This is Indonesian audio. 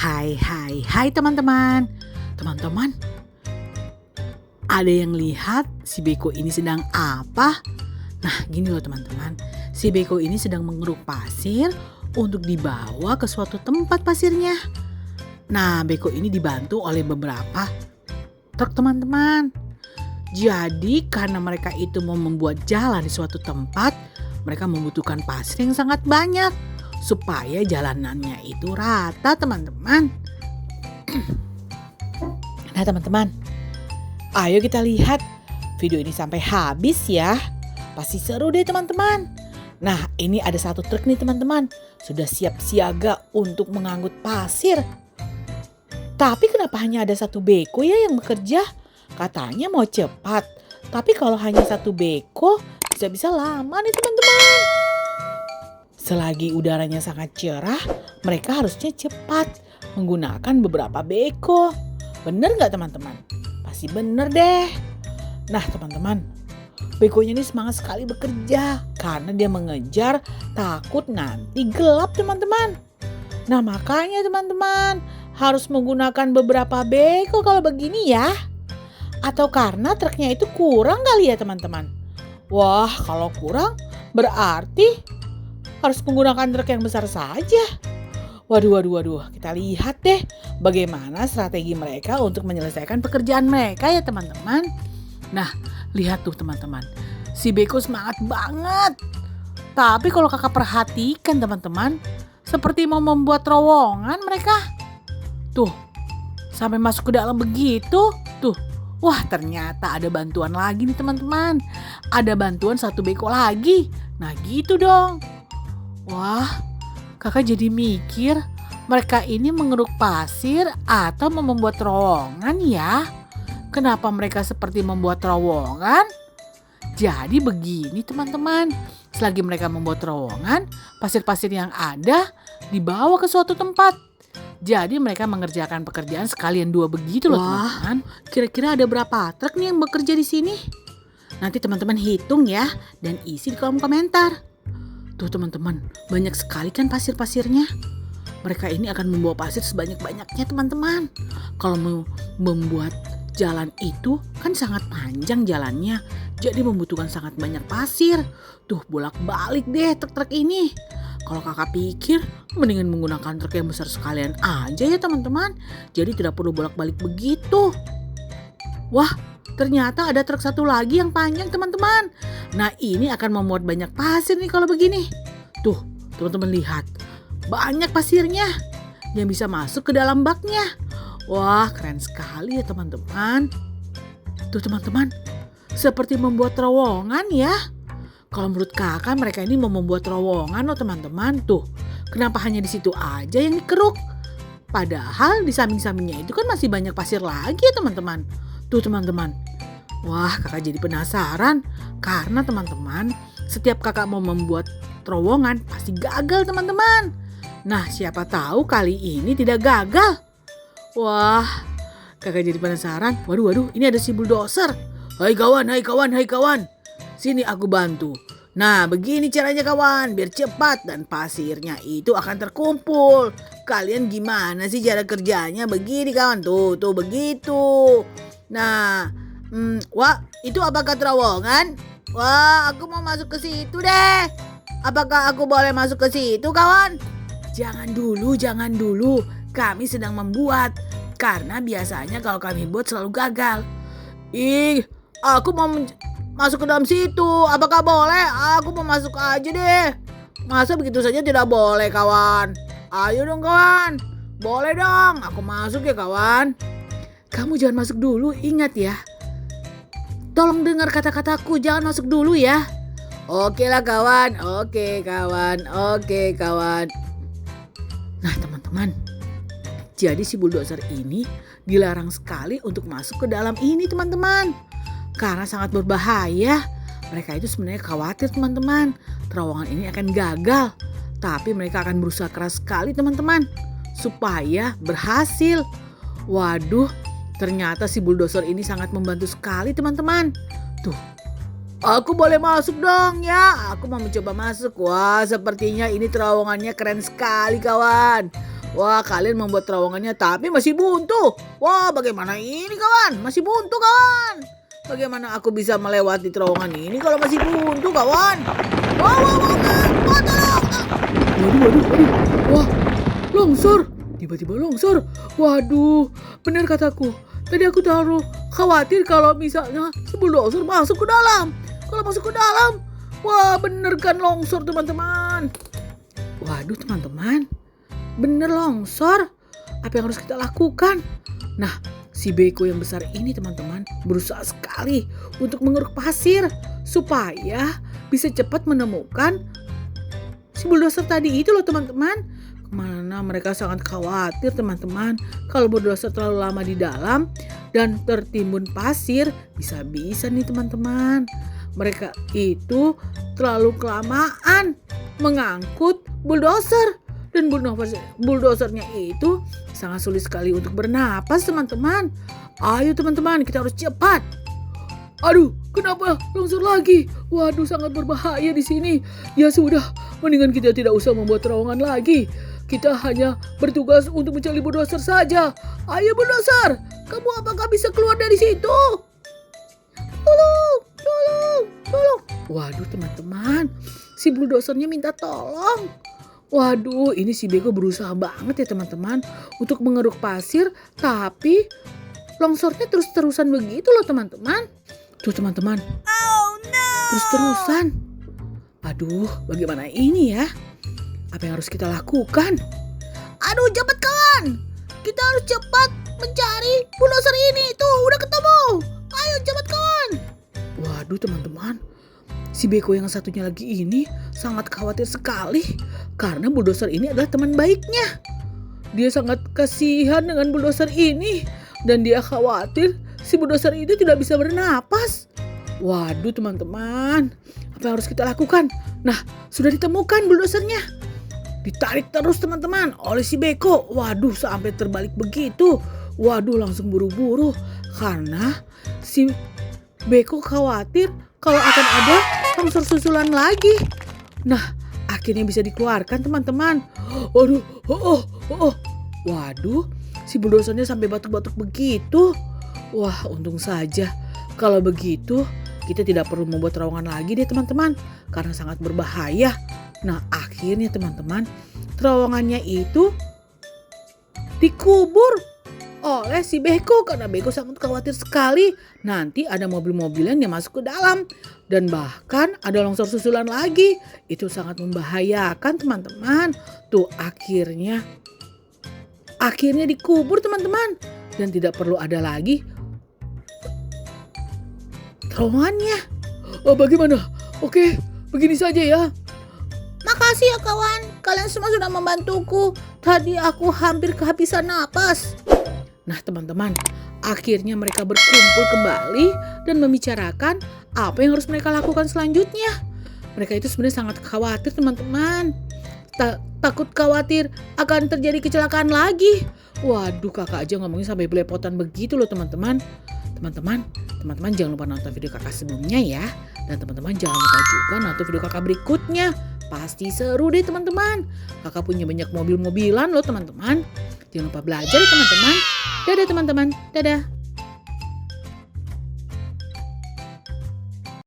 Hai teman-teman. Teman-teman, ada yang lihat si Beko ini sedang apa? Nah gini loh teman-teman, si Beko ini sedang mengeruk pasir untuk dibawa ke suatu tempat pasirnya. Nah Beko ini dibantu oleh beberapa truk teman-teman. Jadi karena mereka itu mau membuat jalan di suatu tempat, mereka membutuhkan pasir yang sangat banyak supaya jalanannya itu rata teman-teman. Nah teman-teman, ayo kita lihat video ini sampai habis ya. Pasti seru deh teman-teman. Nah ini ada satu truk nih teman-teman, sudah siap siaga untuk mengangkut pasir. Tapi kenapa hanya ada satu beko ya yang bekerja? Katanya mau cepat, tapi kalau hanya satu beko bisa-bisa lama nih teman-teman. Selagi udaranya sangat cerah, mereka harusnya cepat menggunakan beberapa beko. Bener gak teman-teman? Pasti bener deh. Nah teman-teman, bekonya ini semangat sekali bekerja karena dia mengejar takut nanti gelap teman-teman. Nah makanya teman-teman harus menggunakan beberapa beko kalau begini ya. Atau karena truknya itu kurang kali ya teman-teman. Wah kalau kurang berarti harus menggunakan truk yang besar saja. Waduh. Kita lihat deh bagaimana strategi mereka untuk menyelesaikan pekerjaan mereka ya teman-teman. Nah, lihat tuh teman-teman. Si Beko semangat banget. Tapi kalau kakak perhatikan teman-teman, seperti mau membuat terowongan mereka. Tuh, sampai masuk ke dalam begitu. Tuh, wah ternyata ada bantuan lagi nih teman-teman. Ada bantuan satu Beko lagi. Nah gitu dong. Wah, kakak jadi mikir mereka ini mengeruk pasir atau mau membuat terowongan ya? Kenapa mereka seperti membuat terowongan? Jadi begini teman-teman, selagi mereka membuat terowongan, pasir-pasir yang ada dibawa ke suatu tempat. Jadi mereka mengerjakan pekerjaan sekalian dua begitu loh teman-teman. Kira-kira ada berapa truk nih yang bekerja di sini? Nanti teman-teman hitung ya dan isi di kolom komentar. Tuh teman-teman, banyak sekali kan pasir-pasirnya. Mereka ini akan membawa pasir sebanyak-banyaknya teman-teman. Kalau mau membuat jalan itu kan sangat panjang jalannya. Jadi membutuhkan sangat banyak pasir. Tuh bolak-balik deh truk-truk ini. Kalau kakak pikir mendingan menggunakan truk yang besar sekalian aja ya teman-teman. Jadi tidak perlu bolak-balik begitu. Wah, ternyata ada truk satu lagi yang panjang teman-teman. Nah ini akan memuat banyak pasir nih kalau begini. Tuh teman-teman lihat. Banyak pasirnya yang bisa masuk ke dalam baknya. Wah keren sekali ya teman-teman. Tuh teman-teman. Seperti membuat terowongan ya. Kalau menurut kakak mereka ini mau membuat terowongan loh teman-teman. Tuh kenapa hanya di situ aja yang dikeruk? Padahal di samping-sampingnya itu kan masih banyak pasir lagi ya teman-teman. Tuh teman-teman. Wah kakak jadi penasaran. Karena teman-teman setiap kakak mau membuat terowongan pasti gagal teman-teman. Nah siapa tahu kali ini tidak gagal. Wah kakak jadi penasaran. Waduh ini ada si bulldozer. Hai kawan. Sini aku bantu. Nah begini caranya kawan. Biar cepat dan pasirnya itu akan terkumpul. Kalian gimana sih cara kerjanya? Begini kawan. Tuh begitu. Nah wah itu apakah terowongan? Wah aku mau masuk ke situ deh. Apakah aku boleh masuk ke situ kawan? Jangan dulu. Kami sedang membuat. Karena biasanya kalau kami buat selalu gagal. Ih aku mau masuk ke dalam situ. Apakah boleh? Aku mau masuk aja deh. Masa begitu saja tidak boleh kawan? Ayo dong kawan. Boleh dong. Aku masuk ya kawan. Kamu jangan masuk dulu, ingat ya. Tolong dengar kata-kataku, jangan masuk dulu ya. Oke lah kawan. Nah teman-teman, jadi si bulldozer ini dilarang sekali untuk masuk ke dalam ini teman-teman. Karena sangat berbahaya. Mereka itu sebenarnya khawatir teman-teman. Terowongan ini akan gagal. Tapi mereka akan berusaha keras sekali teman-teman. Supaya berhasil. Waduh, ternyata si bulldozer ini sangat membantu sekali teman-teman. Tuh, aku boleh masuk dong ya. Aku mau mencoba masuk. Wah sepertinya ini terowongannya keren sekali kawan. Wah, kalian membuat terowongannya tapi masih buntu. Wah, bagaimana ini kawan? Masih buntu kawan. Bagaimana aku bisa melewati terowongan ini kalau masih buntu kawan? Wah, wah, wah, wah, tolong. Waduh. Wah, longsor. Tiba-tiba longsor. Waduh, benar kataku. Tadi aku taruh khawatir kalau misalnya si bulldozer masuk ke dalam. Kalau masuk ke dalam, wah bener kan longsor teman-teman. Waduh teman-teman, bener longsor. Apa yang harus kita lakukan? Nah, si beko yang besar ini teman-teman berusaha sekali untuk mengeruk pasir supaya bisa cepat menemukan si bulldozer tadi itu loh teman-teman. Mana mereka sangat khawatir teman-teman kalau bulldozer terlalu lama di dalam dan tertimbun pasir, bisa-bisa nih teman-teman mereka itu terlalu kelamaan mengangkut bulldozer dan bulldozernya itu sangat sulit sekali untuk bernapas teman-teman. Ayo teman-teman, kita harus cepat. Aduh, kenapa longsor lagi? Waduh, sangat berbahaya di sini. Ya sudah, mendingan kita tidak usah membuat terowongan lagi. Kita hanya bertugas untuk mencari bulldozer saja. Ayo bulldozer, kamu apakah bisa keluar dari situ? Tolong. Waduh teman-teman, si bulldozernya minta tolong. Waduh, ini si beko berusaha banget ya teman-teman untuk mengeruk pasir, tapi longsornya terus-terusan begitu loh teman-teman. Tuh teman-teman, terus-terusan. Aduh, bagaimana ini ya? Apa yang harus kita lakukan? Aduh, cepat kawan. Kita harus cepat mencari bulldozer ini. Tuh, udah ketemu. Ayo cepat kawan. Waduh teman-teman, si beko yang satunya lagi ini sangat khawatir sekali karena bulldozer ini adalah teman baiknya. Dia sangat kasihan dengan bulldozer ini dan dia khawatir si bulldozer itu tidak bisa bernapas. Waduh teman-teman, apa yang harus kita lakukan? Nah, sudah ditemukan bulldozernya. Ditarik terus teman-teman oleh si beko. Waduh, sampai terbalik begitu. Waduh, langsung buru-buru karena si beko khawatir kalau akan ada longsor susulan lagi. Nah, akhirnya bisa dikeluarkan teman-teman. Waduh, waduh, si bulldozernya sampai batuk-batuk begitu. Wah, untung saja. Kalau begitu, kita tidak perlu membuat terowongan lagi deh teman-teman, karena sangat berbahaya. Nah, akhirnya teman-teman, terowongannya itu dikubur oleh si beko karena beko sangat khawatir sekali nanti ada mobil-mobilan yang masuk ke dalam dan bahkan ada longsor susulan lagi. Itu sangat membahayakan teman-teman. Tuh akhirnya dikubur teman-teman dan tidak perlu ada lagi terowongannya. Oh, bagaimana? Oke, begini saja ya. Makasih ya kawan, kalian semua sudah membantuku. Tadi aku hampir kehabisan napas. Nah teman-teman, akhirnya mereka berkumpul kembali dan membicarakan apa yang harus mereka lakukan selanjutnya. Mereka itu sebenarnya sangat khawatir teman-teman. Takut khawatir akan terjadi kecelakaan lagi. Waduh, kakak aja ngomongin sampai belepotan begitu loh teman-teman. Teman-teman jangan lupa nonton video kakak sebelumnya ya. Dan teman-teman jangan lupa juga nonton video kakak berikutnya. Pasti seru deh teman-teman. Kakak punya banyak mobil-mobilan loh teman-teman. Jangan lupa belajar ya teman-teman. Dadah teman-teman, dadah.